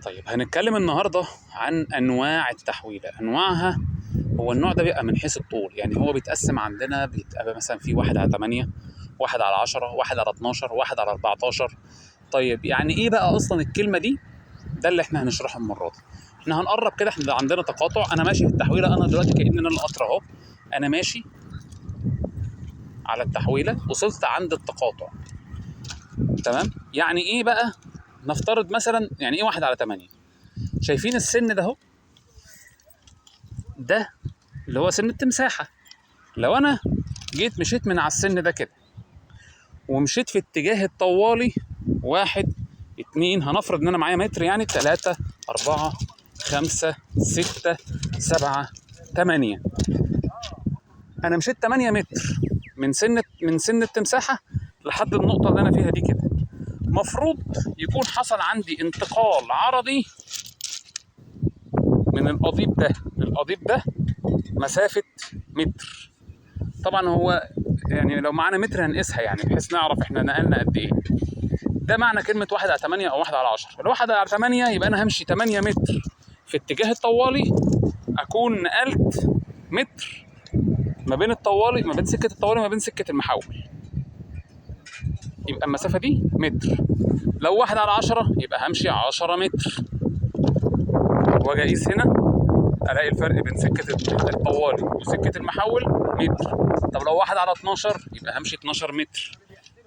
طيب هنتكلم النهارده عن انواع التحويله. انواعها، هو النوع ده بيبقى من حيث الطول، يعني هو بيتقسم عندنا، بيبقى مثلا في 1/8، 1/10، 1/12، 1/14. طيب يعني ايه بقى اصلا الكلمه دي؟ ده اللي احنا هنشرحه المره دي. احنا هنقرب كده، احنا عندنا تقاطع. انا ماشي في التحويله، انا دلوقتي كأن انا القطر اهو، انا ماشي على التحويله، وصلت عند التقاطع. تمام؟ يعني ايه بقى؟ نفترض مثلا يعني ايه 1/8. شايفين السن ده اهو؟ ده اللي هو سن التمساحه. لو انا جيت مشيت من على السن ده كده، ومشيت في اتجاه الطوالي 1 2، هنفرض ان انا معايا متر، يعني 3 4 5 6 7 8. انا مشيت 8 متر من سن التمساحه لحد النقطه اللي انا فيها دي كده. مفروض يكون حصل عندي انتقال عرضي من القضيب ده للقضيب ده مسافه متر. طبعا هو يعني لو معانا متر هنقيسها، يعني بحيث نعرف احنا نقلنا قد ايه. ده معنى كلمه 1/8 او 1/10. ال 1/8 يبقى انا همشي 8 متر في اتجاه الطوالي، اكون نقلت متر ما بين الطوالي، ما بين سكه الطوالي، ما بين سكه المحول، يبقى المسافه دي متر. لو 1/10 يبقى همشي 10 متر، واجي اقيس هنا الاقي الفرق بين سكه الطوالي وسكه المحول متر. طب لو 1/12 يبقى همشي 12 متر،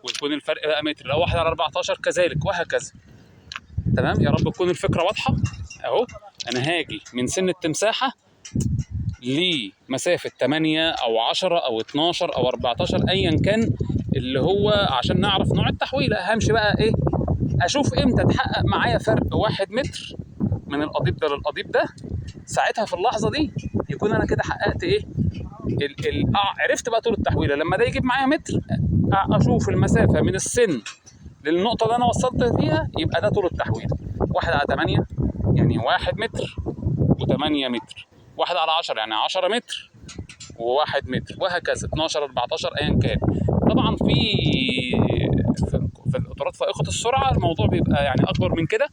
ويكون الفرق بقى متر. لو 1/14 كذلك، وهكذا. تمام؟ يا رب تكون الفكره واضحه. اهو انا هاجي من سن التمساحه لمسافه 8 او 10 او 12 او 14 ايا كان اللي هو، عشان نعرف نوع التحويله. همشي بقى ايه؟ اشوف امتى تحقق معايا فرق 1 متر من القضيب ده للقضيب ده. ساعتها في اللحظه دي يكون انا كده حققت ايه؟ عرفت بقى طول التحويله. لما ده يجيب معايا متر، اشوف المسافه من السن للنقطه اللي انا وصلت فيها، يبقى ده طول التحويله. 1/8 يعني 1 متر و8 متر، 1/10 يعني 10 متر و1 متر، وهكذا 12 14 ايا كان. طبعا في القطارات فائقه السرعه الموضوع بيبقى يعني اكبر من كده،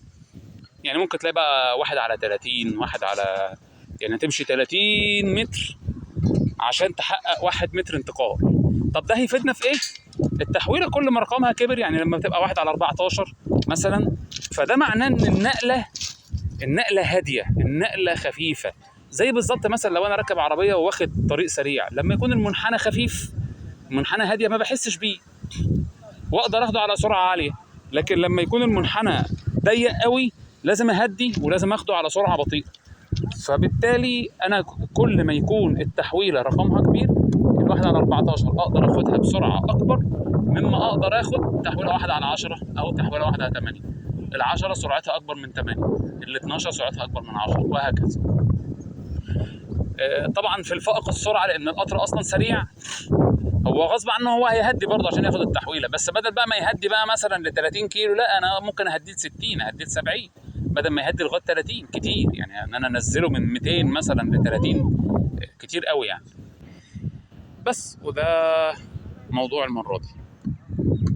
يعني ممكن تلاقي بقى 1/30، يعني تمشي 30 متر عشان تحقق 1 متر انتقال. طب ده هيفيدنا في ايه؟ التحويله كل ما رقمها كبر، يعني لما بتبقى 1/14 مثلا، فده معناه ان النقله هاديه، النقله خفيفه. زي بالظبط مثلا لو انا راكب عربيه واخد طريق سريع، لما يكون المنحنى خفيف، المنحنى هاديه، ما بحسش بيه واقدر اخده على سرعه عاليه. لكن لما يكون المنحنى ضيق قوي، لازم اهدي ولازم اخده على سرعه بطيئه. فبالتالي انا كل ما يكون التحويله رقمها كبير، ال1/14 اقدر اخدها بسرعه اكبر مما اقدر اخد تحويله 1/10 او تحويله 1/8. ال10 سرعتها اكبر من 8، ال12 سرعتها اكبر من 10، وهكذا. طبعا في الفائق السرعه، لان القطر اصلا سريع، هو غصب عنه هو هيهدي برضه عشان ياخد التحويله. بس بدل بقى ما يهدي بقى مثلا ل 30 كيلو، لا، انا ممكن اهديه ل 60، اهديه ل 70، بدل ما يهدي لغايه 30 كتير. يعني ان انا انزله من 200 مثلا ل 30 كتير قوي يعني. بس وده موضوع المره دي.